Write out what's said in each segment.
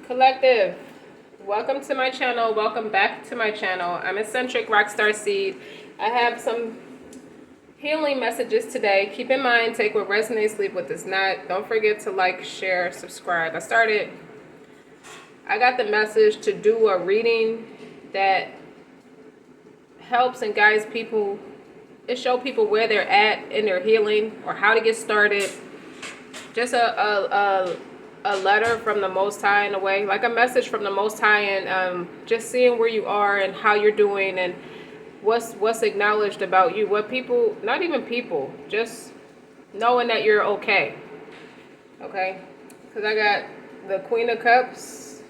Collective, welcome to my channel. Welcome back to my channel. I'm Eccentric RockStar'Seed. I have some healing messages today. Keep in mind, take what resonates, leave what does not. Don't forget to like, share, subscribe. I got the message to do a reading that helps and guides people. It shows people where they're at in their healing or how to get started. Just a letter from the Most High in a way, like a message from the Most High, and just seeing where you are and how you're doing and what's acknowledged about you. What people, not even people, just knowing that you're okay. Okay, because I got the Queen of Cups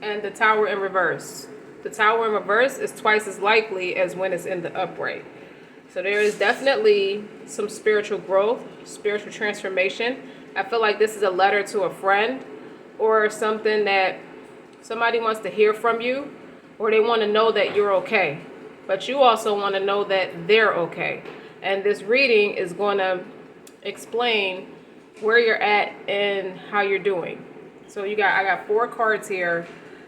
and the Tower in reverse. The Tower in reverse is twice as likely as when it's in the upright. So there is definitely some spiritual growth, spiritual transformation. I feel like this is a letter to a friend or something that somebody wants to hear from you, or they want to know that you're okay. But you also want to know that they're okay. And this reading is going to explain where you're at and how you're doing. So I got 4 cards here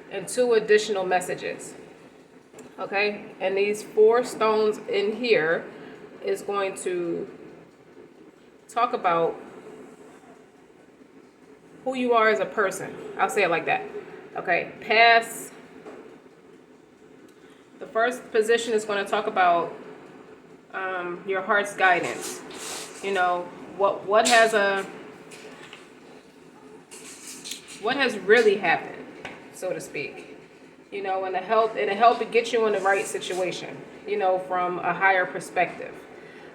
and 2 additional messages. Okay, and these 4 stones in here is going to talk about who you are as a person. I'll say it like that. Okay, past. The first position is going to talk about your heart's guidance. You know, what has really happened, so to speak. You know, and it'll help it get you in the right situation, you know, from a higher perspective.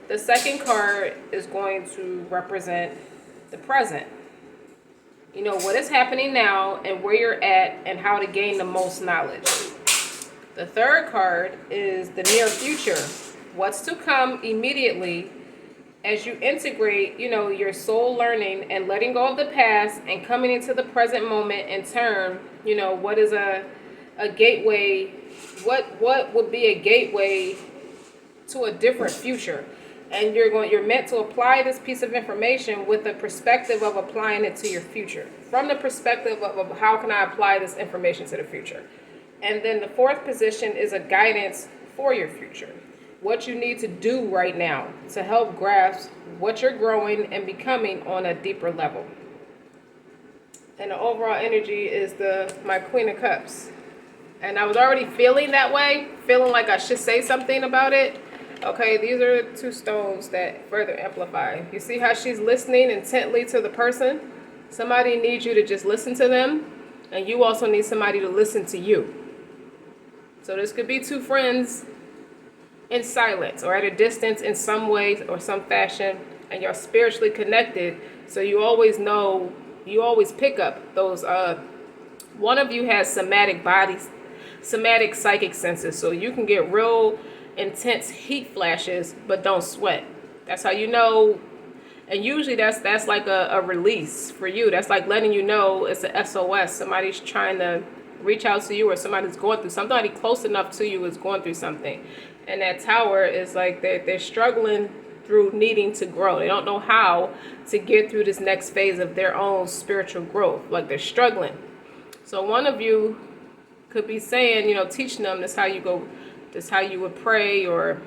The second card is going to represent the present. You know, what is happening now and where you're at and how to gain the most knowledge. The third card is the near future. What's to come immediately as you integrate, you know, your soul learning and letting go of the past and coming into the present moment in turn. You know, what is a gateway, what would be a gateway to a different future. And you're meant to apply this piece of information with the perspective of applying it to your future. From the perspective of how can I apply this information to the future. And then the fourth position is a guidance for your future. What you need to do right now to help grasp what you're growing and becoming on a deeper level. And the overall energy is my Queen of Cups. And I was already feeling that way, feeling like I should say something about it. Okay, these are 2 stones that further amplify. You see how she's listening intently to the person? Somebody needs you to just listen to them, and you also need somebody to listen to you. So this could be 2 friends in silence or at a distance in some way or some fashion, and you're spiritually connected, so you always know, you always pick up those, one of you has somatic psychic senses, so you can get real intense heat flashes but don't sweat. That's how you know. And usually that's like a release for you. That's like letting you know it's a SOS. Somebody's trying to reach out to you, or somebody's going through something. Somebody close enough to you is going through something. And that Tower is like they're struggling through needing to grow. They don't know how to get through this next phase of their own spiritual growth. Like they're struggling. So one of you could be saying, you know, teaching them this how you go. This is how you would pray or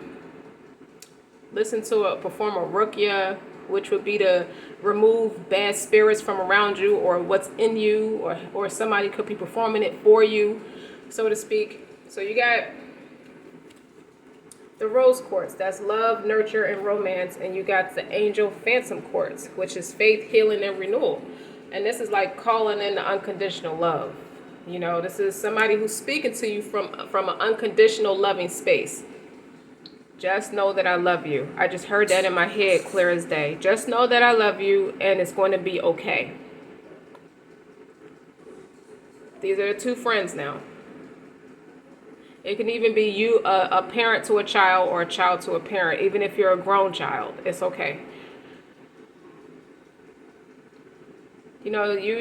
listen to perform a ruqya, which would be to remove bad spirits from around you or what's in you, or somebody could be performing it for you, so to speak. So you got the rose quartz, that's love, nurture, and romance, and you got the angel phantom quartz, which is faith, healing, and renewal. And this is like calling in the unconditional love. You know, this is somebody who's speaking to you from an unconditional loving space. Just know that I love you. I just heard that in my head clear as day. Just know that I love you and it's going to be okay. These are the 2 friends now. It can even be you, a parent to a child, or a child to a parent. Even if you're a grown child, it's okay. You know, you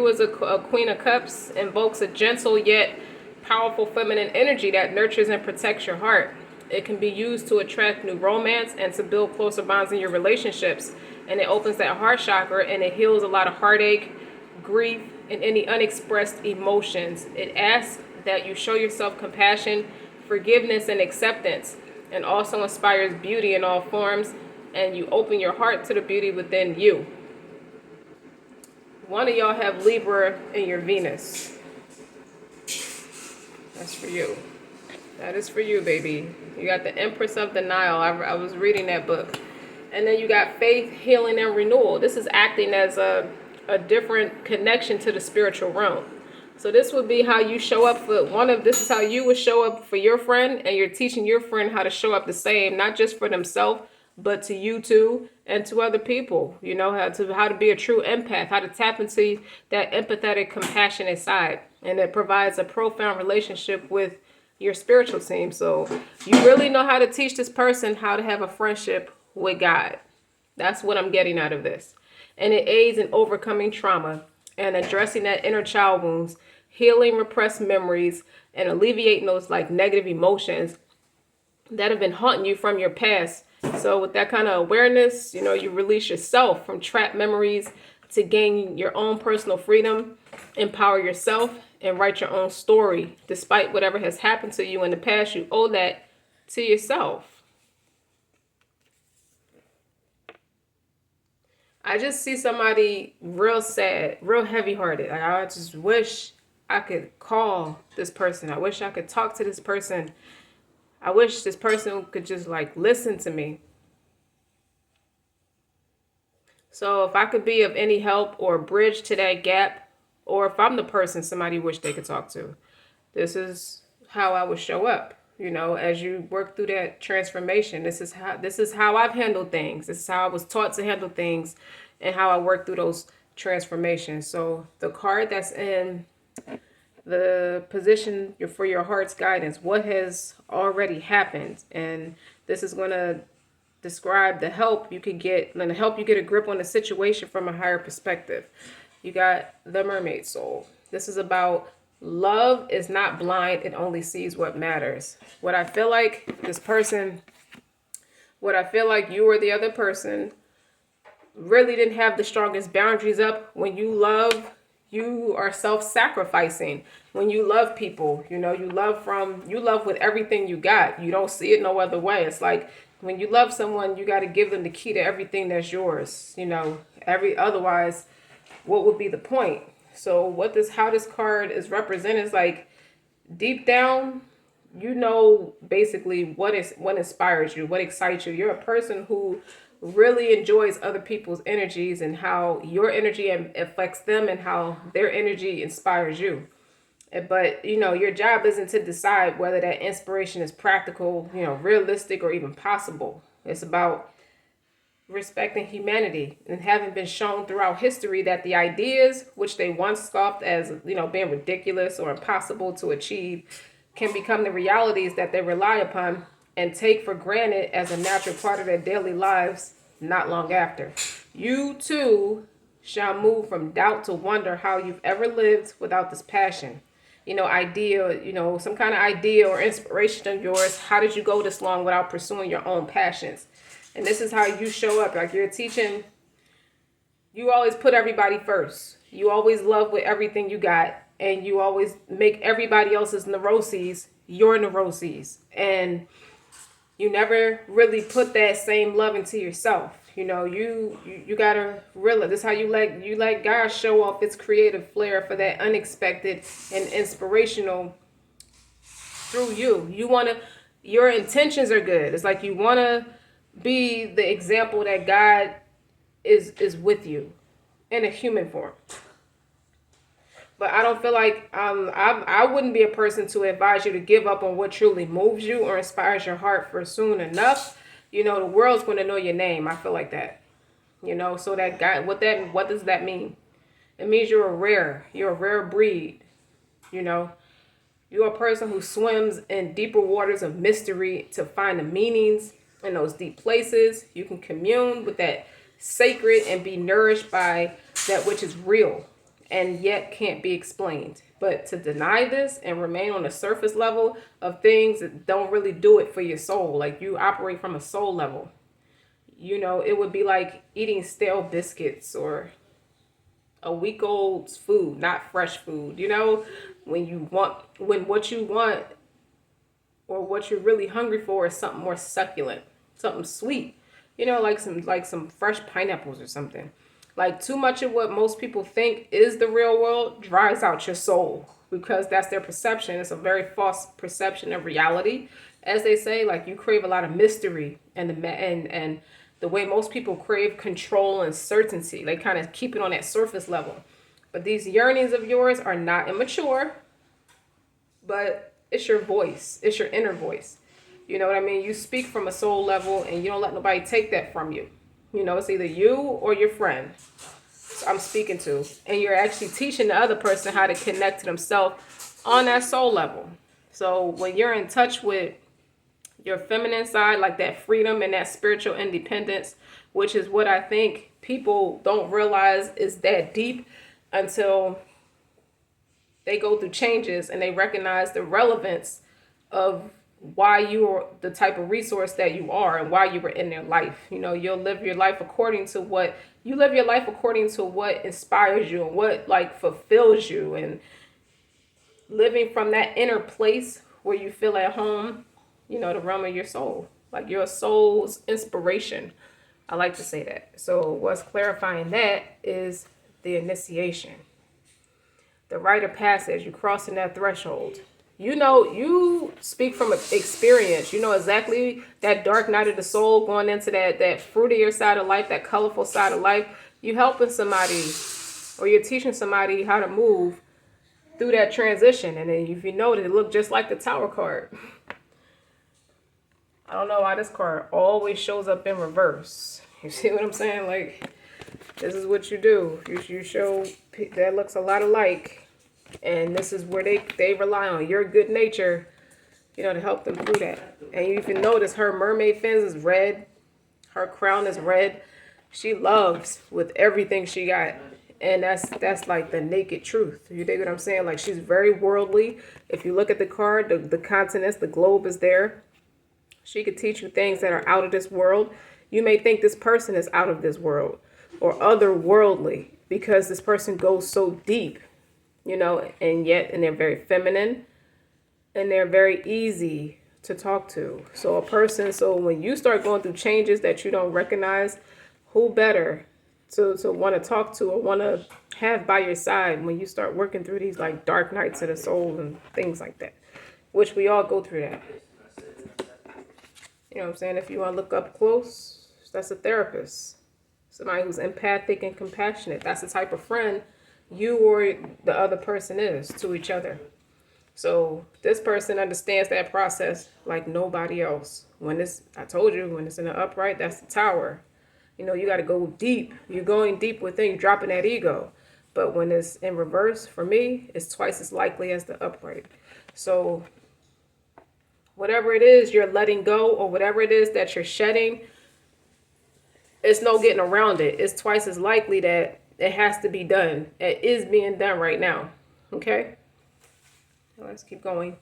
as a Queen of Cups invokes a gentle yet powerful feminine energy that nurtures and protects your heart. It can be used to attract new romance and to build closer bonds in your relationships. And it opens that heart chakra and it heals a lot of heartache, grief, and any unexpressed emotions. It asks that you show yourself compassion, forgiveness, and acceptance, and also inspires beauty in all forms, and you open your heart to the beauty within you. One of y'all have Libra in your Venus. That's for you. That is for you, baby. You got the Empress of Denial. I was reading that book. And then you got faith, healing, and renewal. This is acting as a different connection to the spiritual realm. So this would be how you show up for this is how you would show up for your friend, and you're teaching your friend how to show up the same, not just for themselves, but to you too, and to other people. You know, how to be a true empath, how to tap into that empathetic, compassionate side. And it provides a profound relationship with your spiritual team. So you really know how to teach this person how to have a friendship with God. That's what I'm getting out of this. And it aids in overcoming trauma and addressing that inner child wounds, healing repressed memories, and alleviating those like negative emotions that have been haunting you from your past. So with that kind of awareness, you know, you release yourself from trapped memories to gain your own personal freedom, empower yourself, and write your own story. Despite whatever has happened to you in the past, you owe that to yourself. I just see somebody real sad, real heavy-hearted. Like, I just wish I could call this person. I wish I could talk to this person. I wish this person could just like listen to me. So if I could be of any help or bridge to that gap, or if I'm the person somebody wish they could talk to, this is how I would show up. You know, as you work through that transformation, this is how I've handled things. This is how I was taught to handle things, and how I work through those transformations. So the card that's in the position for your heart's guidance, what has already happened, and this is going to describe the help you could get, and help you get a grip on the situation from a higher perspective. You got the Mermaid Soul. This is about love is not blind, it only sees what matters. What I feel like you or the other person really didn't have the strongest boundaries up. When you love, you are self-sacrificing. When you love people, you know, you love with everything you got. You don't see it no other way. It's like when you love someone, you got to give them the key to everything that's yours. You know, otherwise, what would be the point? So how this card is represented is like deep down, you know, basically what inspires you, what excites you. You're a person who really enjoys other people's energies, and how your energy affects them, and how their energy inspires you. But, you know, your job isn't to decide whether that inspiration is practical, you know, realistic, or even possible. It's about respecting humanity, and having been shown throughout history that the ideas which they once scoffed as, you know, being ridiculous or impossible to achieve can become the realities that they rely upon and take for granted as a natural part of their daily lives not long after. You too shall move from doubt to wonder how you've ever lived without this passion. You know, idea, you know, some kind of idea or inspiration of yours. How did you go this long without pursuing your own passions? And this is how you show up. Like, you're teaching, you always put everybody first. You always love with everything you got. And you always make everybody else's neuroses your neuroses. And you never really put that same love into yourself. You know, you gotta realize this is how you let God show off its creative flair for that unexpected and inspirational through you. Your intentions are good. It's like you wanna be the example that God is with you in a human form. But I don't feel like I wouldn't be a person to advise you to give up on what truly moves you or inspires your heart for soon enough. You know, the world's going to know your name. I feel like that. You know, so that guy, what does that mean? It means you're a rare breed. You know, you're a person who swims in deeper waters of mystery to find the meanings in those deep places. You can commune with that sacred and be nourished by that which is real and yet can't be explained. But to deny this and remain on the surface level of things that don't really do it for your soul, like you operate from a soul level, you know, it would be like eating stale biscuits or a week old food, not fresh food. You know, when what you want or what you're really hungry for is something more succulent, something sweet. You know, like some fresh pineapples or something. Like too much of what most people think is the real world dries out your soul because that's their perception. It's a very false perception of reality. As they say, like you crave a lot of mystery and the way most people crave control and certainty. They kind of keep it on that surface level. But these yearnings of yours are not immature, but it's your voice. It's your inner voice. You know what I mean? You speak from a soul level and you don't let nobody take that from you. You know, it's either you or your friend I'm speaking to. And you're actually teaching the other person how to connect to themselves on that soul level. So when you're in touch with your feminine side, like that freedom and that spiritual independence, which is what I think people don't realize is that deep until they go through changes and they recognize the relevance of why you are the type of resource that you are and why you were in their life. You know, you'll live your life according to what inspires you and what like fulfills you, and living from that inner place where you feel at home, you know, the realm of your soul, like your soul's inspiration. I like to say that. So what's clarifying that is the initiation, the rite of passage. You crossing that threshold. You know, you speak from experience. You know exactly that dark night of the soul, going into that fruitier side of life, that colorful side of life. You helping somebody or you're teaching somebody how to move through that transition. And then if you notice, it looked just like the Tower card. I don't know why this card always shows up in reverse. You see what I'm saying? Like, this is what you do. You show that looks a lot alike. And this is where they rely on your good nature, you know, to help them through that. And you can notice her mermaid fins is red. Her crown is red. She loves with everything she got. And that's like the naked truth. You dig what I'm saying? Like, she's very worldly. If you look at the card, the continents, the globe is there. She could teach you things that are out of this world. You may think this person is out of this world or otherworldly because this person goes so deep. You know, and they're very feminine and they're very easy to talk to. So when you start going through changes that you don't recognize, who better to want to talk to or want to have by your side when you start working through these like dark nights of the soul and things like that, which we all go through that. You know what I'm saying? If you want to look up close, that's a therapist, somebody who's empathic and compassionate. That's the type of friend you or the other person is to each other. So this person understands that process like nobody else. I told you, when it's in the upright, that's the Tower. You know, you got to go deep. You're going deep within, you're dropping that ego. But when it's in reverse, for me, it's twice as likely as the upright. So whatever it is you're letting go or whatever it is that you're shedding, it's no getting around it. It's twice as likely that it has to be done. It is being done right now. Okay? Let's keep going.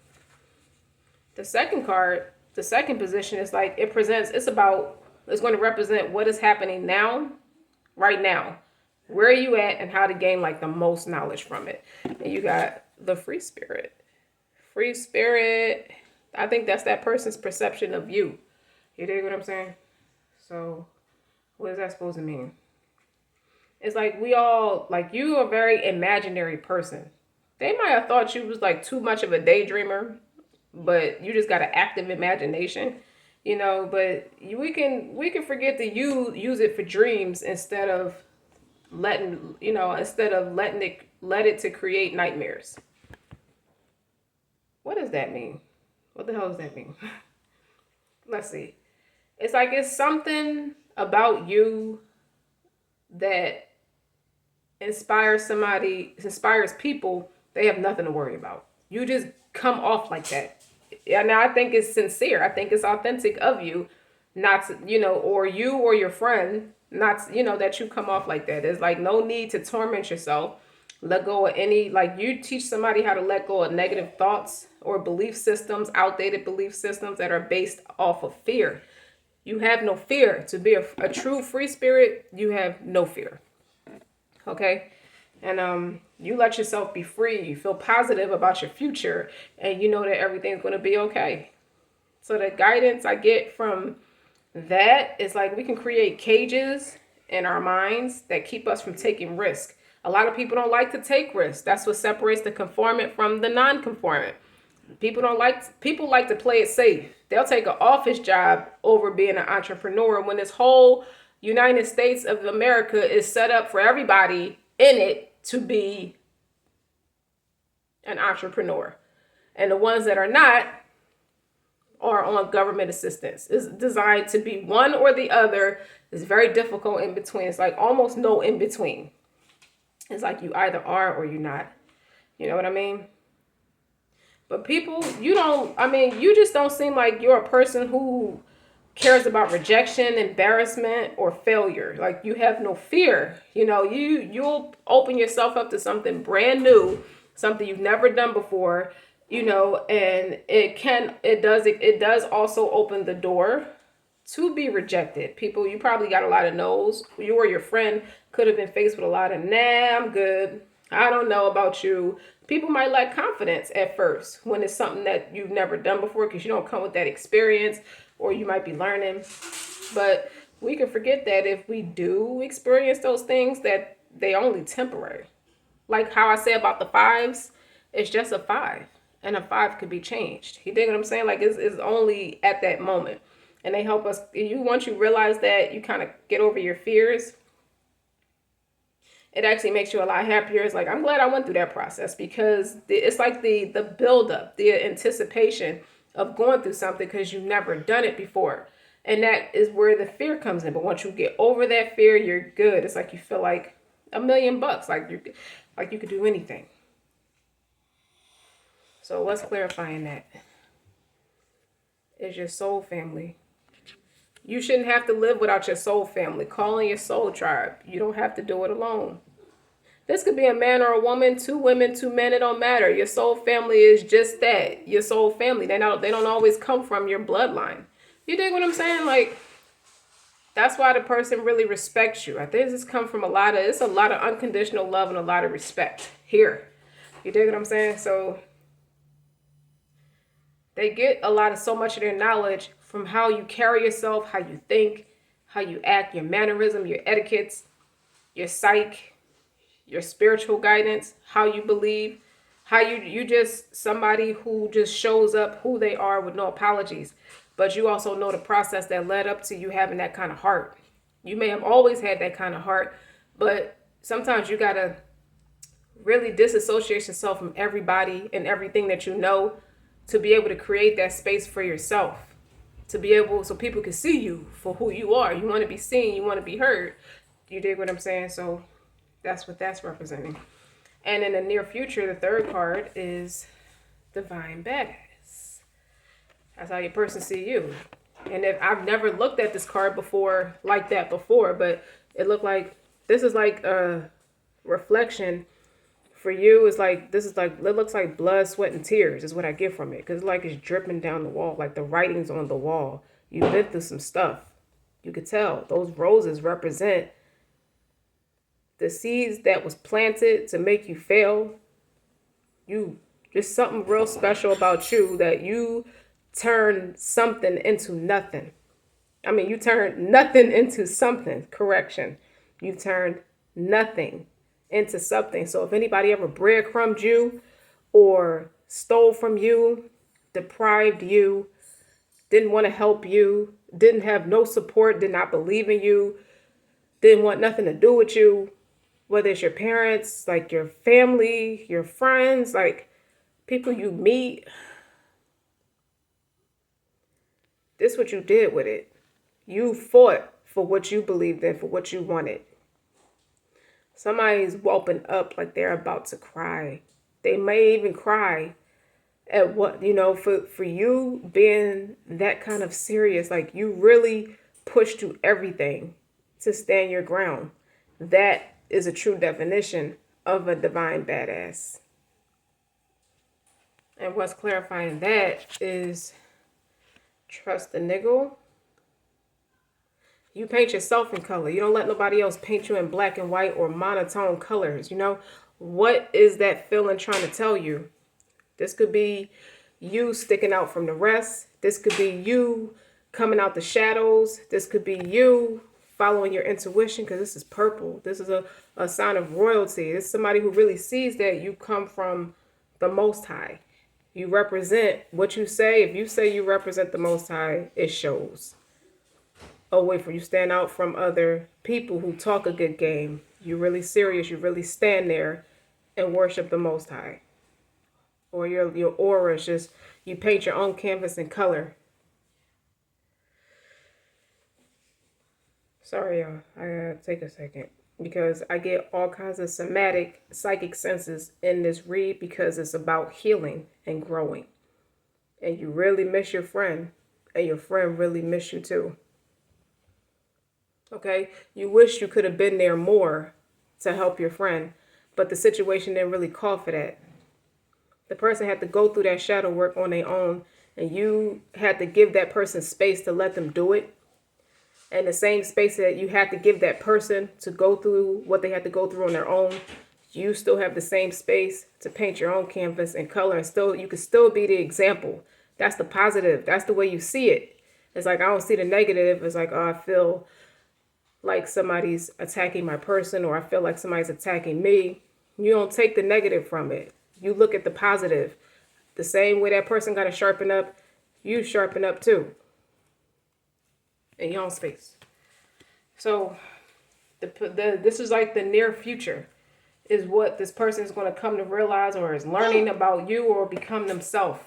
The second card, the second position is like it's going to represent what is happening now, right now. Where are you at and how to gain like the most knowledge from it. And you got the free spirit. Free spirit, I think that's that person's perception of you. You dig what I'm saying? So what is that supposed to mean? It's like you are a very imaginary person. They might have thought you was like too much of a daydreamer, but you just got an active imagination, you know, but we can forget to use it for dreams instead of letting it to create nightmares. What does that mean? What the hell does that mean? Let's see. It's like it's something about you that inspires people. They have nothing to worry about. You just come off like that. Yeah, now I think it's sincere. I think it's authentic of you, not to, you know, or you or your friend, not, you know, that you come off like that. There's like no need to torment yourself. Let go of you teach somebody how to let go of negative thoughts or belief systems, outdated belief systems that are based off of fear. You have no fear. To be a true free spirit, you have no fear. Okay? And you let yourself be free. You feel positive about your future, and you know that everything's going to be okay. So the guidance I get from that is like we can create cages in our minds that keep us from taking risk. A lot of people don't like to take risks. That's what separates the conformant from the non-conformant. People like to play it safe. They'll take an office job over being an entrepreneur when this whole United States of America is set up for everybody in it to be an entrepreneur. And the ones that are not are on government assistance. It's designed to be one or the other. It's very difficult in between. It's like almost no in between. It's like you either are or you're not. You know what I mean? But people, you just don't seem like you're a person who cares about rejection, embarrassment, or failure. Like you have no fear. You'll open yourself up to something brand new, something you've never done before, and it does also open the door to be rejected. People, you probably got a lot of no's. You or your friend could have been faced with a lot of, nah, I'm good. I don't know about you. People might lack confidence at first when it's something that you've never done before because you don't come with that experience, or you might be learning. But we can forget that if we do experience those things, that they only temporary. Like how I say about the fives, it's just a five, and a five could be changed. You dig what I'm saying? Like it's only at that moment. And they help us. Once you realize that, you kind of get over your fears. It actually makes you a lot happier. It's like, I'm glad I went through that process, because it's like the buildup, the anticipation of going through something because you've never done it before. And that is where the fear comes in. But once you get over that fear, you're good. It's like you feel like $1,000,000, like you could do anything. So what's clarifying that is your soul family. You shouldn't have to live without your soul family. Call in your soul tribe. You don't have to do it alone. This could be a man or a woman, 2 women, 2 men. It don't matter. Your soul family is just that. Your soul family. They don't always come from your bloodline. You dig what I'm saying? Like, that's why the person really respects you. I think this comes from a lot of unconditional love and a lot of respect here. You dig what I'm saying? So they get so much of their knowledge from how you carry yourself, how you think, how you act, your mannerism, your etiquettes, your psyche, your spiritual guidance, how you believe, how you just somebody who just shows up who they are with no apologies. But you also know the process that led up to you having that kind of heart. You may have always had that kind of heart, but sometimes you got to really disassociate yourself from everybody and everything that you know to be able to create that space for yourself. To be able, so people can see you for who you are. You want to be seen, you want to be heard. You dig what I'm saying? So that's what that's representing. And in the near future, the third card is Divine Badass. That's how your person see you. And if I've never looked at this card before, like that before, but it looked like this is like a reflection for you. It's like, it looks like blood, sweat, and tears is what I get from it. Because it's dripping down the wall, like the writing's on the wall. You've been through some stuff. You could tell those roses represent the seeds that was planted to make you fail. Just something real special about you, that you turned something into nothing. You turned nothing into something. Correction. You turned nothing into something. So if anybody ever breadcrumbed you or stole from you, deprived you, didn't want to help you, didn't have no support, did not believe in you, didn't want nothing to do with you, whether it's your parents, like your family, your friends, like people you meet, this is what you did with it. You fought for what you believed in, for what you wanted. Somebody's whelping up like they're about to cry. They may even cry at what, for you being that kind of serious. Like you really pushed through everything to stand your ground. That is a true definition of a divine badass. And what's clarifying that is trust the niggle. You paint yourself in color. You don't let nobody else paint you in black and white or monotone colors. What is that feeling trying to tell you? This could be you sticking out from the rest. This could be you coming out the shadows. This could be you following your intuition, because this is purple. This is a sign of royalty. It's somebody who really sees that you come from the Most High. You represent what you say. If you say you represent the Most High, it shows. Oh, wait, for you stand out from other people who talk a good game. You're really serious. You really stand there and worship the Most High. Or your aura is just, you paint your own canvas in color. Sorry, y'all. I gotta take a second, because I get all kinds of somatic psychic senses in this read, because it's about healing and growing. And you really miss your friend, and your friend really miss you too. Okay? You wish you could have been there more to help your friend, but the situation didn't really call for that. The person had to go through that shadow work on their own, and you had to give that person space to let them do it. And the same space that you had to give that person to go through what they had to go through on their own, you still have the same space to paint your own canvas in color, and you can still be the example. That's the positive. That's the way you see it. It's like, I don't see the negative. It's like, oh, I feel like somebody's attacking my person, or I feel like somebody's attacking me. You don't take the negative from it. You look at the positive. The same way that person got to sharpen up, you sharpen up too. In your own space. So this is like the near future, is what this person is going to come to realize, or is learning about you, or become themselves.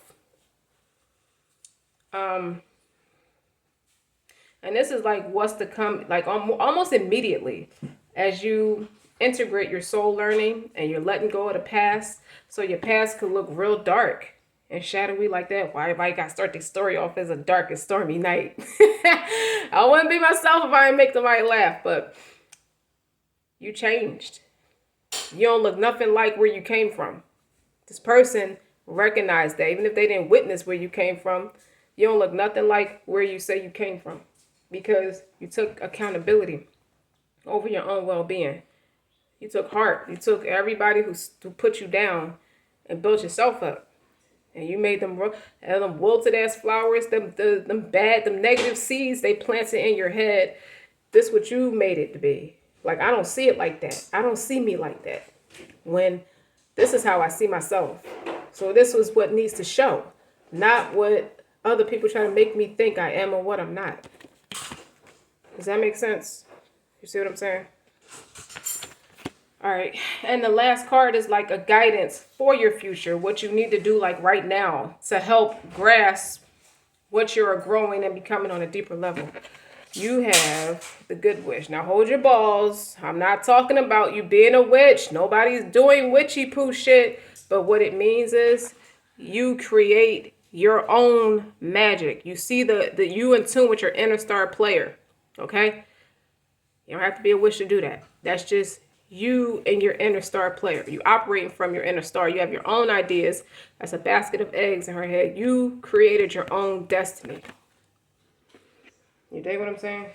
And this is like what's to come, like almost immediately, as you integrate your soul learning and you're letting go of the past. So your past could look real dark and shadowy like that. Why everybody got to start their story off as a dark and stormy night? I wouldn't be myself if I didn't make somebody laugh, but you changed. You don't look nothing like where you came from. This person recognized that, even if they didn't witness where you came from, you don't look nothing like where you say you came from, because you took accountability over your own well-being. You took heart. You took everybody who put you down and built yourself up. And you made them wilted ass flowers, them negative seeds they planted in your head. This what you made it to be. Like, I don't see it like that. I don't see me like that. When this is how I see myself. So this was what needs to show, not what other people try to make me think I am or what I'm not. Does that make sense? You see what I'm saying? All right. And the last card is like a guidance for your future, what you need to do like right now to help grasp what you're growing and becoming on a deeper level. You have the good wish. Now hold your balls. I'm not talking about you being a witch. Nobody's doing witchy poo shit. But what it means is you create your own magic. You see the you in tune with your inner star player. Okay? You don't have to be a witch to do that. That's just you and your inner star player. You operating from your inner star. You have your own ideas. That's a basket of eggs in her head. You created your own destiny. You dig what I'm saying?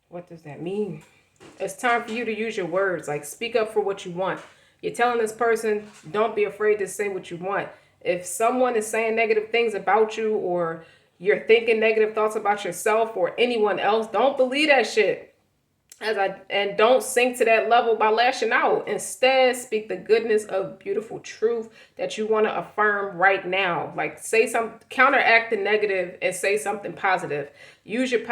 What does that mean? It's time for you to use your words. Like, speak up for what you want. You're telling this person, don't be afraid to say what you want. If someone is saying negative things about you, or you're thinking negative thoughts about yourself or anyone else, don't believe that shit. And don't sink to that level by lashing out. Instead, speak the goodness of beautiful truth that you want to affirm right now. Like, say some, counteract the negative and say something positive. Use your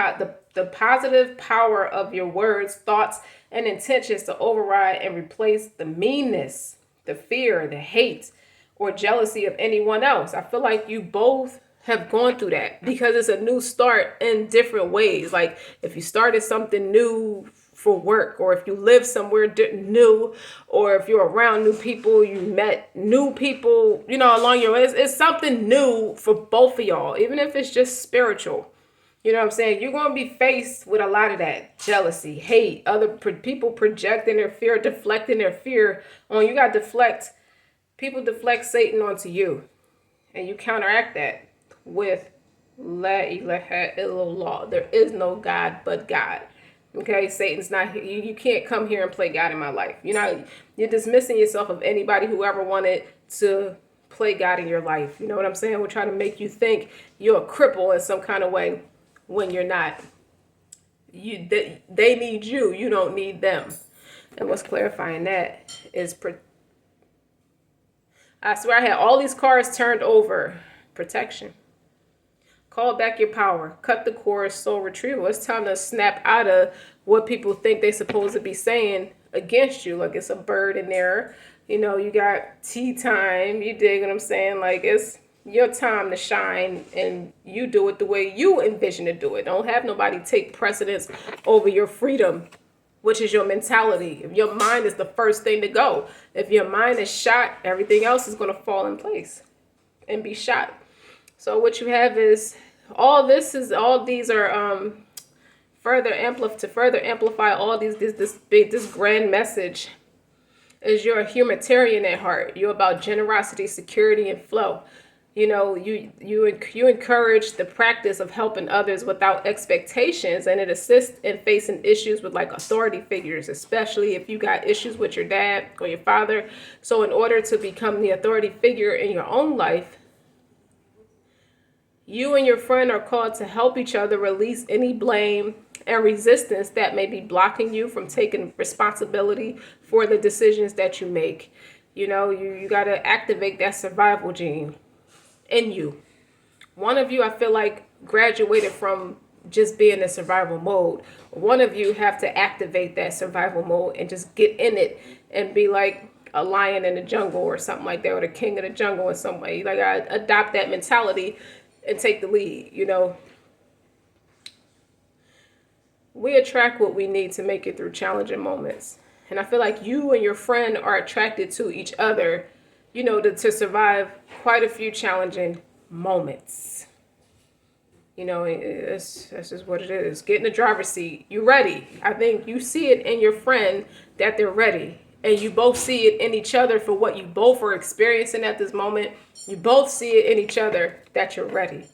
the positive power of your words, thoughts, and intentions to override and replace the meanness, the fear, the hate, or jealousy of anyone else. I feel like you both have gone through that, because it's a new start in different ways. Like, if you started something new for work, or if you live somewhere new, or if you're around new people, you met new people, along your way. It's something new for both of y'all, even if it's just spiritual. You know what I'm saying? You're going to be faced with a lot of that jealousy, hate, other people projecting their fear, deflecting their fear on you. Got deflect. People deflect Satan onto you, and you counteract that with La ilaha illallah. There is no God but God. Okay, Satan's not here. You can't come here and play God in my life. You're dismissing yourself of anybody who ever wanted to play God in your life. You know what I'm saying? We're trying to make you think you're a cripple in some kind of way when you're not. They need you. You don't need them. And what's clarifying that is, I swear I had all these cards turned over. Protection. Call back your power. Cut the cord. Soul retrieval. It's time to snap out of what people think they're supposed to be saying against you. Like it's a bird in there. You got tea time. You dig what I'm saying? Like it's your time to shine, and you do it the way you envision to do it. Don't have nobody take precedence over your freedom, which is your mentality. If your mind is the first thing to go, if your mind is shot, everything else is going to fall in place and be shot. So what you have is all these are further amplify all these this grand message is you're a humanitarian at heart. You're about generosity, security, and flow. You encourage the practice of helping others without expectations, and it assists in facing issues with like authority figures, especially if you got issues with your dad or your father. So in order to become the authority figure in your own life, you and your friend are called to help each other release any blame and resistance that may be blocking you from taking responsibility for the decisions that you make. You got to activate that survival gene in you. One of you, I feel like, graduated from just being in survival mode. One of you have to activate that survival mode and just get in it and be like a lion in the jungle or something like that, or the king of the jungle in some way. Like I adopt that mentality and take the lead. We attract what we need to make it through challenging moments. And I feel like you and your friend are attracted to each other, to survive quite a few challenging moments. That's just what it is. Get in the driver's seat. You ready. I think you see it in your friend that they're ready. And you both see it in each other for what you both are experiencing at this moment. You both see it in each other that you're ready.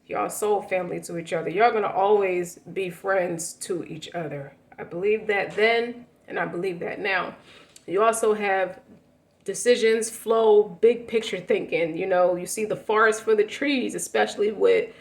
Y'all soul family to each other. Y'all going to always be friends to each other. I believe that then, and I believe that now. You also have decisions, flow, big picture thinking. You see the forest for the trees, especially with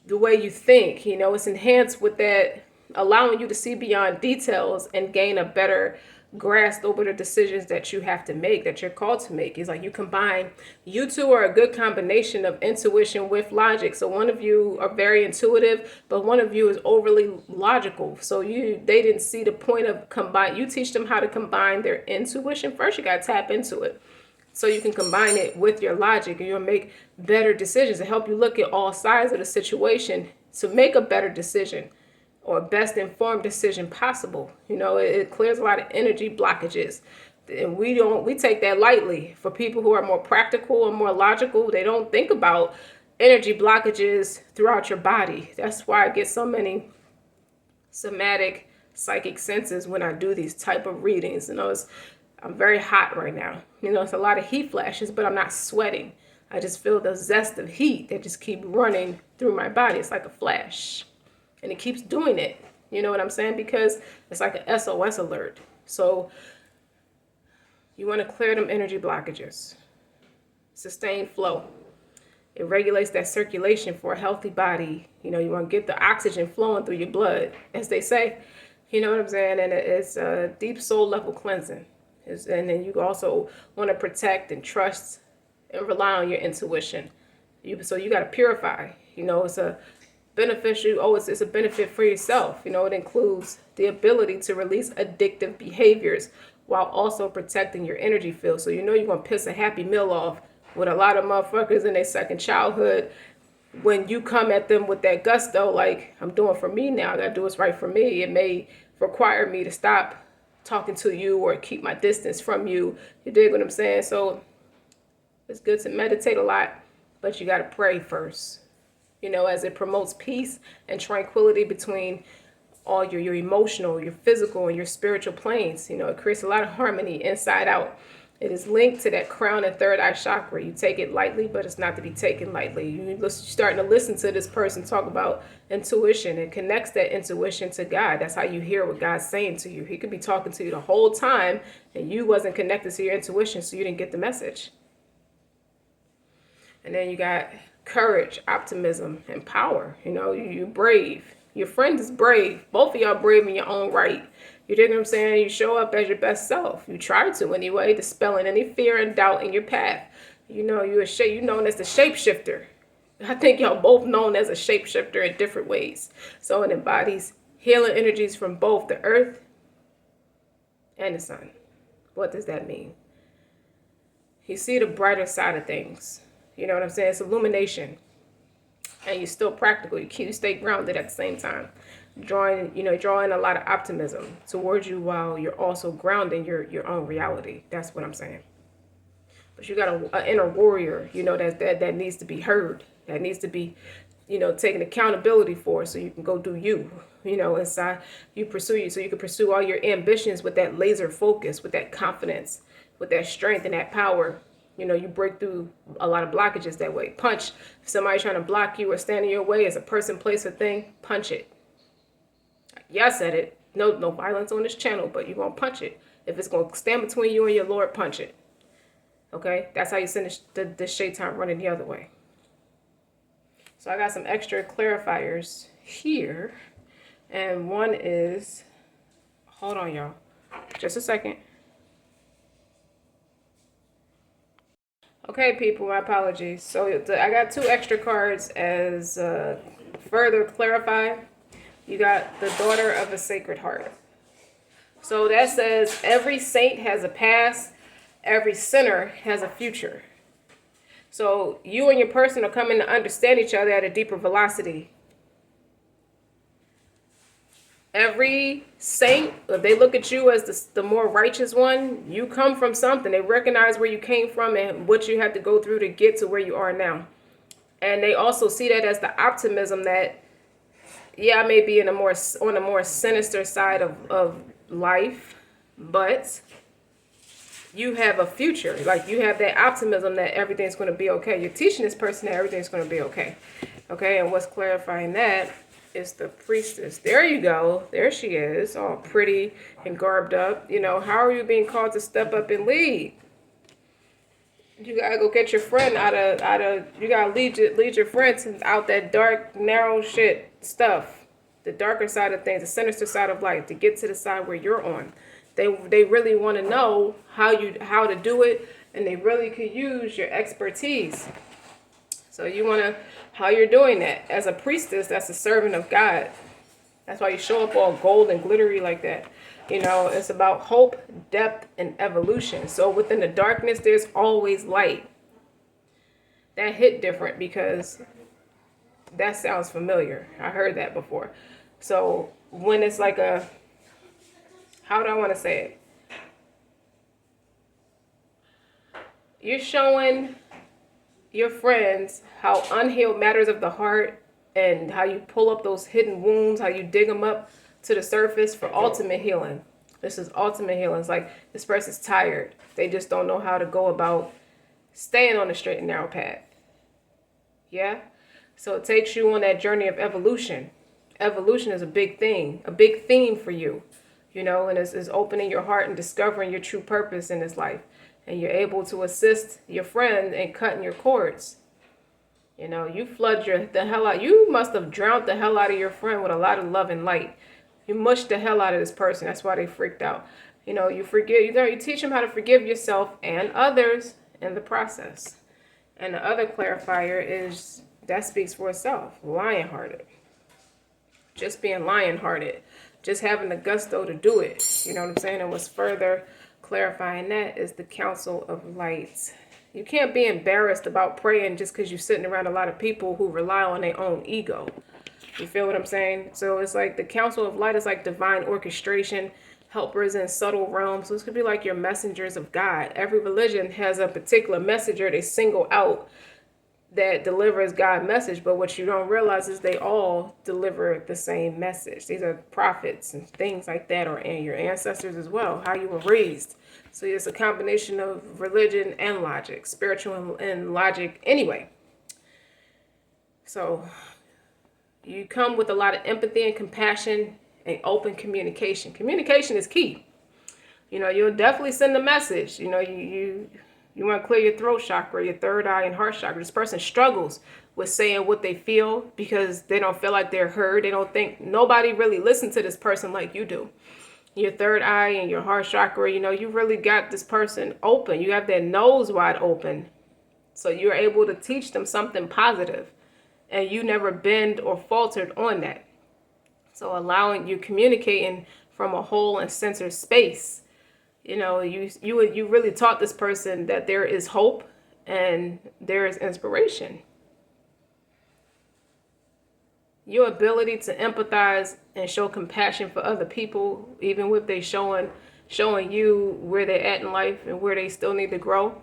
the way you think. It's enhanced with that, allowing you to see beyond details and gain a better grasp over the decisions that you have to make, that you're called to make. It's like you two are a good combination of intuition with logic. So one of you are very intuitive, but one of you is overly logical. So they didn't see the point of you teach them how to combine their intuition. First, you got to tap into it so you can combine it with your logic, and you'll make better decisions and help you look at all sides of the situation to make a better decision, or best informed decision possible. It clears a lot of energy blockages. And we take that lightly. For people who are more practical and more logical, they don't think about energy blockages throughout your body. That's why I get so many somatic psychic senses when I do these type of readings. I'm very hot right now. It's a lot of heat flashes, but I'm not sweating. I just feel the zest of heat that just keep running through my body. It's like a flash. And it keeps doing it. You know what I'm saying? Because it's like an SOS alert. So you want to clear them energy blockages. Sustain flow. It regulates that circulation for a healthy body. You want to get the oxygen flowing through your blood, as they say. You know what I'm saying? And it's a deep soul level cleansing. And then you also want to protect and trust and rely on your intuition. So you got to purify. It's a beneficial. It's a benefit for yourself. It includes the ability to release addictive behaviors while also protecting your energy field. So you're going to piss a happy meal off with a lot of motherfuckers in their second childhood when you come at them with that gusto, like, I'm doing for me now, I gotta do what's right for me. It may require me to stop talking to you or keep my distance from you. You dig what I'm saying? So it's good to meditate a lot, but you gotta pray first, as it promotes peace and tranquility between all your emotional, your physical, and your spiritual planes. It creates a lot of harmony inside out. It is linked to that crown and third eye chakra. You take it lightly, but it's not to be taken lightly. You're starting to listen to this person talk about intuition. It connects that intuition to God. That's how you hear what God's saying to you. He could be talking to you the whole time and you wasn't connected to your intuition, so you didn't get the message. And then you got courage, optimism, and power. You know, you're brave. Your friend is brave. Both of y'all brave in your own right. You dig what I'm saying? You show up as your best self. You try to anyway, dispelling any fear and doubt in your path. You know, you're known as the shapeshifter. I think y'all both known as a shapeshifter in different ways. So it embodies healing energies from both the earth and the sun. What does that mean? You see the brighter side of things. You know what I'm saying? It's illumination. And you're still practical. You stay grounded at the same time. Drawing a lot of optimism towards you while you're also grounding your own reality. That's what I'm saying. But you got an inner warrior, you know, that needs to be heard. That needs to be, you know, taken accountability for, so you can go do you. You know, inside you pursue you, so you can pursue all your ambitions with that laser focus, with that confidence, with that strength and that power. You know, you break through a lot of blockages that way. Punch. If somebody's trying to block you or stand in your way as a person, place, or thing, punch it. Yeah, I said it. No violence on this channel, but you're going to punch it. If it's going to stand between you and your Lord, punch it. Okay? That's how you send the shaitan running the other way. So I got some extra clarifiers here. And one is, hold on, y'all. Just a second. Okay, people, my apologies. So I got 2 extra cards as further clarify. You got the daughter of a sacred heart. So that says every saint has a past, every sinner has a future. So you and your person are coming to understand each other at a deeper velocity. Every saint, if they look at you as the more righteous one, you come from something. They recognize where you came from and what you had to go through to get to where you are now. And they also see that as the optimism that, yeah, I may be on a more sinister side of life, but you have a future. Like, you have that optimism that everything's going to be okay. You're teaching this person that everything's going to be okay. Okay, and what's clarifying that is the priestess. There you go. There she is, all pretty and garbed up. You know, how are you being called to step up and lead? You gotta go get your friend out of. You gotta lead your friends out that dark, narrow shit stuff, the darker side of things, the sinister side of life, to get to the side where you're on. They really want to know how to do it, and they really could use your expertise. So you want to, how you're doing that as a priestess. That's a servant of God. That's why you show up all gold and glittery like that. You know, it's about hope, depth, and evolution. So within the darkness, there's always light. That hit different because that sounds familiar. I heard that before. So when it's like a, how do I want to say it? You're showing your friends how unhealed matters of the heart, and how you pull up those hidden wounds, how you dig them up to the surface for ultimate healing. This is ultimate healing. It's like this person's tired. They just don't know how to go about staying on the straight and narrow path. Yeah? So it takes you on that journey of evolution. Evolution is a big thing, a big theme for you, you know, and it's opening your heart and discovering your true purpose in this life. And you're able to assist your friend in cutting your cords. You know, you flood the hell out. You must have drowned the hell out of your friend with a lot of love and light. You mushed the hell out of this person. That's why they freaked out. You know, you teach them how to forgive yourself and others in the process. And the other clarifier is, that speaks for itself. Lion-hearted. Just being lion-hearted. Just having the gusto to do it. You know what I'm saying? And what's further clarifying that is the Council of Lights. You can't be embarrassed about praying just because you're sitting around a lot of people who rely on their own ego. You feel what I'm saying? So it's like the Council of Light is like divine orchestration, helpers in subtle realms. So this could be like your messengers of God. Every religion has a particular messenger they single out that delivers God's message, but what you don't realize is they all deliver the same message. These are prophets and things like that, or and your ancestors as well, how you were raised. So it's a combination of religion and logic, spiritual and logic anyway. So you come with a lot of empathy and compassion and open communication. Communication is key. You know, you'll definitely send a message. You know, you want to clear your throat chakra, your third eye and heart chakra. This person struggles with saying what they feel because they don't feel like they're heard. They don't think nobody really listens to this person like you do. Your third eye and your heart chakra, you know, you really got this person open. You have their nose wide open. So you're able to teach them something positive. And you never bend or faltered on that. So allowing you communicating from a whole and centered space. You know, you really taught this person that there is hope and there is inspiration. Your ability to empathize and show compassion for other people, even if they showing you where they're at in life and where they still need to grow.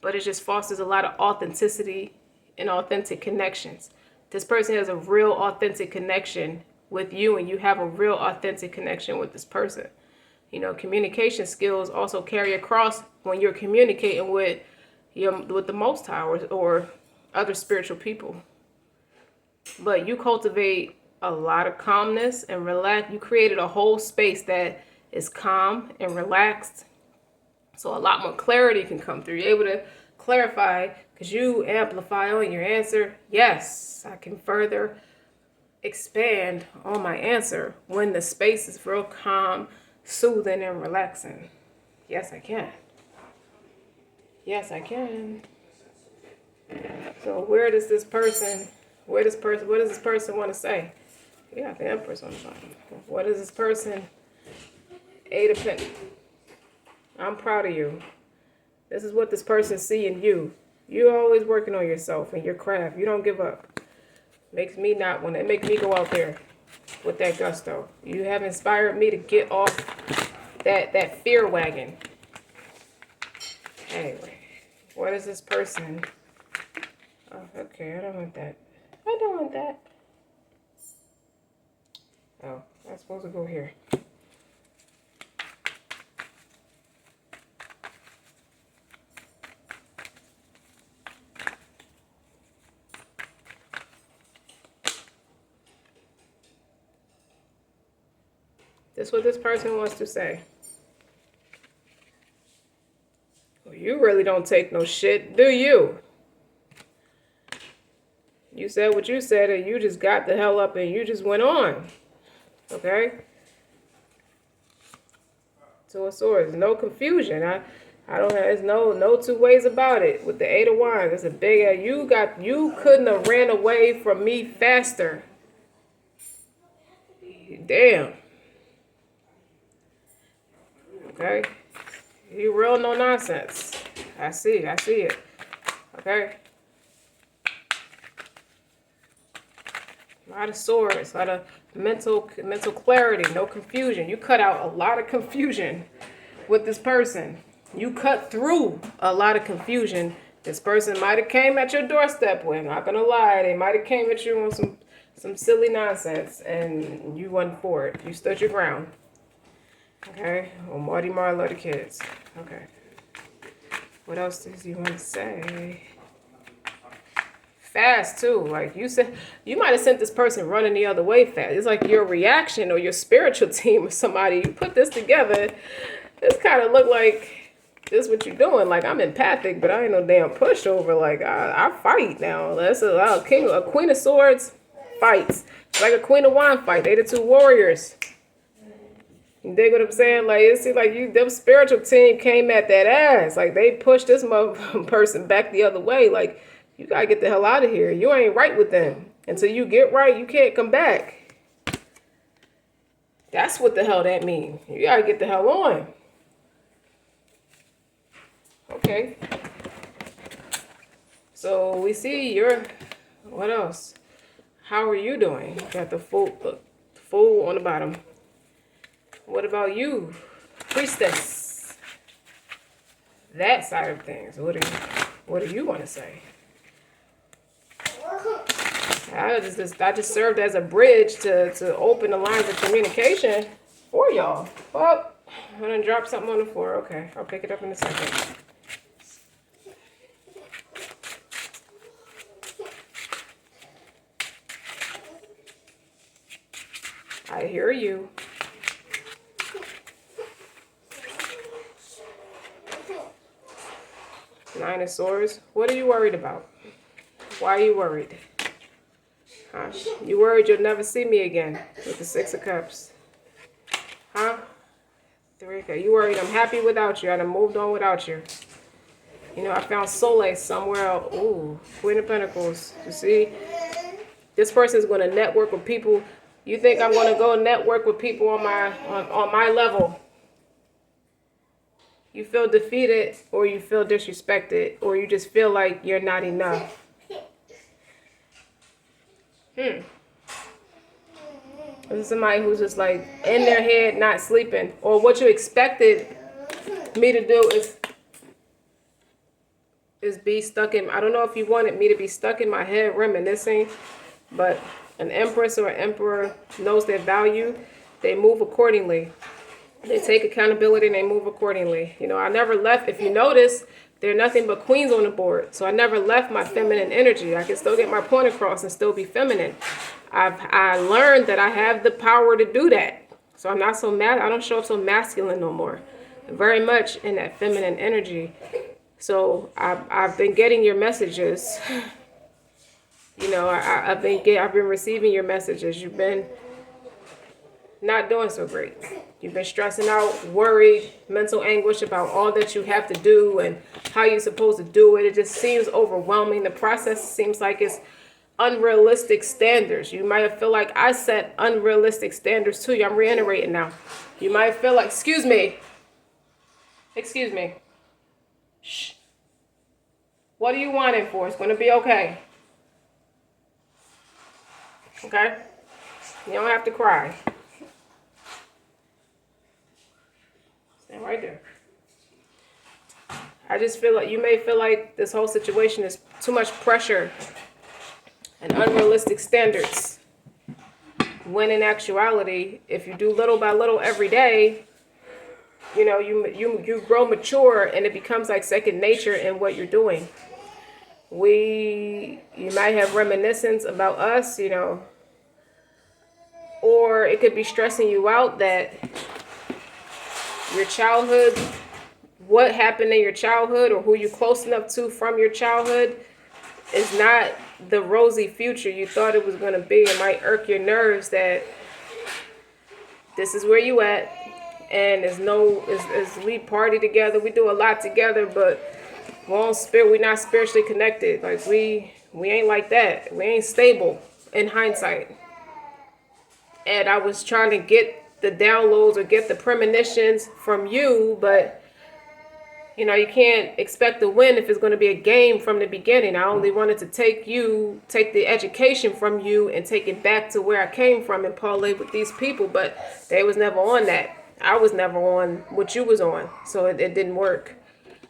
But it just fosters a lot of authenticity and authentic connections. This person has a real authentic connection with you, and you have a real authentic connection with this person. You know, communication skills also carry across when you're communicating with the Most High or other spiritual people. But you cultivate a lot of calmness and relax. You created a whole space that is calm and relaxed. So a lot more clarity can come through. You're able to clarify because you amplify on your answer. Yes, I can further expand on my answer when the space is real calm, soothing, and relaxing. Yes, I can. Yes, I can. So what does this person want to say? Yeah, the Empress on the bottom. What is this person? Eight of Pentacles. I'm proud of you. This is what this person see in you. You're always working on yourself and your craft. You don't give up. Makes me not want to. It makes me go out there with that gusto. You have inspired me to get off that fear wagon. Anyway, what is this person? Oh, okay, I don't want that. I don't want that. Oh, I'm supposed to go here. That's what this person wants to say. Well, you really don't take no shit, do you? You said what you said and you just got the hell up and you just went on. Okay? Two of Swords. No confusion. I don't have, there's no two ways about it. With the Eight of Wands, it's a big, you couldn't have ran away from me faster. Damn. Okay? You real no nonsense. I see it. Okay? A lot of swords, a lot of mental clarity, no confusion. You cut out a lot of confusion with this person. You cut through a lot of confusion. This person might have came at your doorstep with, not gonna lie, they might have came at you on some silly nonsense and you went for it. You stood your ground. Okay? Well, Marty Mar, love the kids. Okay. What else does he want to say? Fast too. Like you said, you might have sent this person running the other way fast. It's like your reaction or your spiritual team or somebody, you put this together. This kind of look like this is what you're doing. Like I'm empathic, but I ain't no damn pushover. Like I fight now. That's a Queen of Swords fights. It's like a Queen of Wands fight. They the two warriors. You dig what I'm saying? Like it seems like them spiritual team came at that ass. Like they pushed this person back the other way. Like you gotta get the hell out of here. You ain't right with them. Until you get right, you can't come back. That's what the hell that means. You gotta get the hell on. Okay. So we see what else? How are you doing? Got the fool on the bottom. What about you, Priestess? That side of things. What do you want to say? I just served as a bridge to open the lines of communication for y'all. Well, I'm gonna drop something on the floor. Okay, I'll pick it up in a second. I hear you. Nine of Swords. What are you worried about? Why are you worried? Huh? You worried you'll never see me again with the Six of Cups. Huh? Three. Okay. You worried I'm happy without you. I done moved on without you. You know, I found solace somewhere else. Ooh, Queen of Pentacles. You see? This person's going to network with people. You think I'm going to go network with people on my level. You feel defeated, or you feel disrespected, or you just feel like you're not enough. This is somebody who's just like in their head, not sleeping. Or what you expected me to do is be stuck in. I don't know if you wanted me to be stuck in my head reminiscing, but an empress or an emperor knows their value. They move accordingly. They take accountability and they move accordingly. You know, I never left. If you notice, there are nothing but queens on the board. So I never left my feminine energy. I can still get my point across and still be feminine. I learned that I have the power to do that. So I'm not so mad. I don't show up so masculine no more. Very much in that feminine energy. So I've been getting your messages. You know, I've been receiving your messages. You've been not doing so great. You've been stressing out, worried, mental anguish about all that you have to do and how you're supposed to do it. It just seems overwhelming. The process seems like it's unrealistic standards. You might feel like I set unrealistic standards to you. I'm reiterating now. You might feel like, excuse me. Shh. What are you wanting for? It's going to be okay. Okay? You don't have to cry. Stand right there. I just feel like you may feel like this whole situation is too much pressure and unrealistic standards. When in actuality, if you do little by little every day, you know, you grow mature and it becomes like second nature in what you're doing. You might have reminiscence about us, you know, or it could be stressing you out that your childhood, what happened in your childhood or who you're close enough to from your childhood is not the rosy future you thought it was going to be. It might irk your nerves that this is where you at, and as we party together, we do a lot together, but we're not spiritually connected. Like we ain't like that. We ain't stable in hindsight. And I was trying to get the downloads or get the premonitions from you, but you know, you can't expect to win if it's going to be a game from the beginning. I only wanted to take the education from you and take it back to where I came from and parlay with these people, but they was never on that. I was never on what you was on, so it didn't work.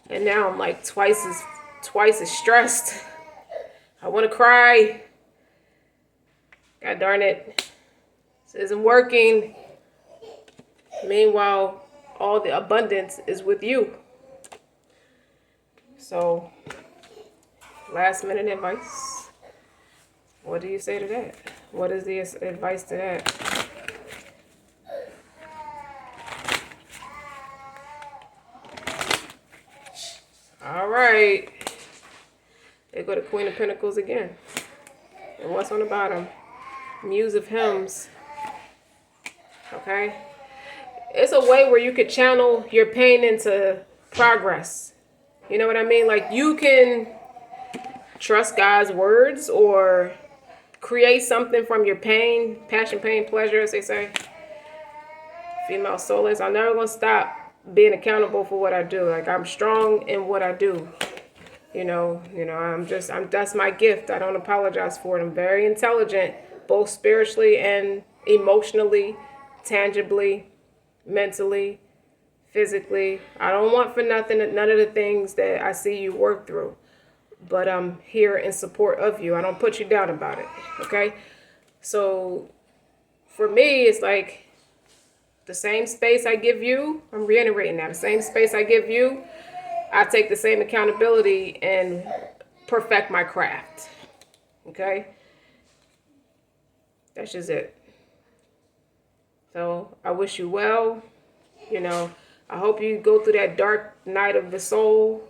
And now I'm like twice as stressed. I want to cry. God darn it. This isn't working. Meanwhile, all the abundance is with you. So, last minute advice. What do you say to that? What is the advice to that? All right. They go to Queen of Pentacles again. And what's on the bottom? Muse of Hymns. Okay. It's a way where you could channel your pain into progress. You know what I mean? Like you can trust God's words or create something from your pain, passion, pain, pleasure, as they say. Female solace. I'm never going to stop being accountable for what I do. Like I'm strong in what I do. You know, that's my gift. I don't apologize for it. I'm very intelligent, both spiritually and emotionally, tangibly, mentally, physically. I don't want for nothing, none of the things that I see you work through. but I'm here in support of you. I don't put you down about it, okay? So for me, it's like the same space I give you, I'm reiterating that, the same space I give you, I take the same accountability and perfect my craft, okay? That's just it. So I wish you well. You know, I hope you go through that dark night of the soul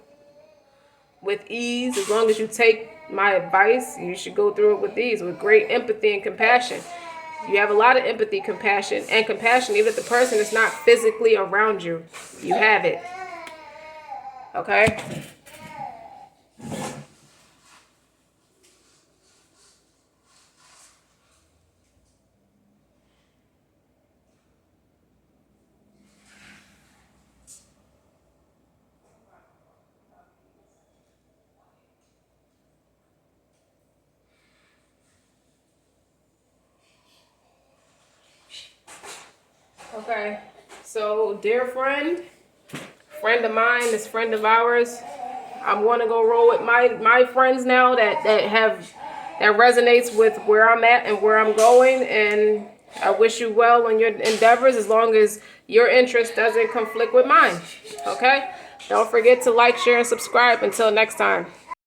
with ease. As long as you take my advice, you should go through it with ease, with great empathy and compassion. You have a lot of empathy, compassion, even if the person is not physically around you. You have it. Okay? Okay. So, dear friend of mine, this friend of ours, I'm going to go roll with my friends now that resonates with where I'm at and where I'm going, and I wish you well on your endeavors as long as your interest doesn't conflict with mine. Okay? Don't forget to like, share, and subscribe. Until next time.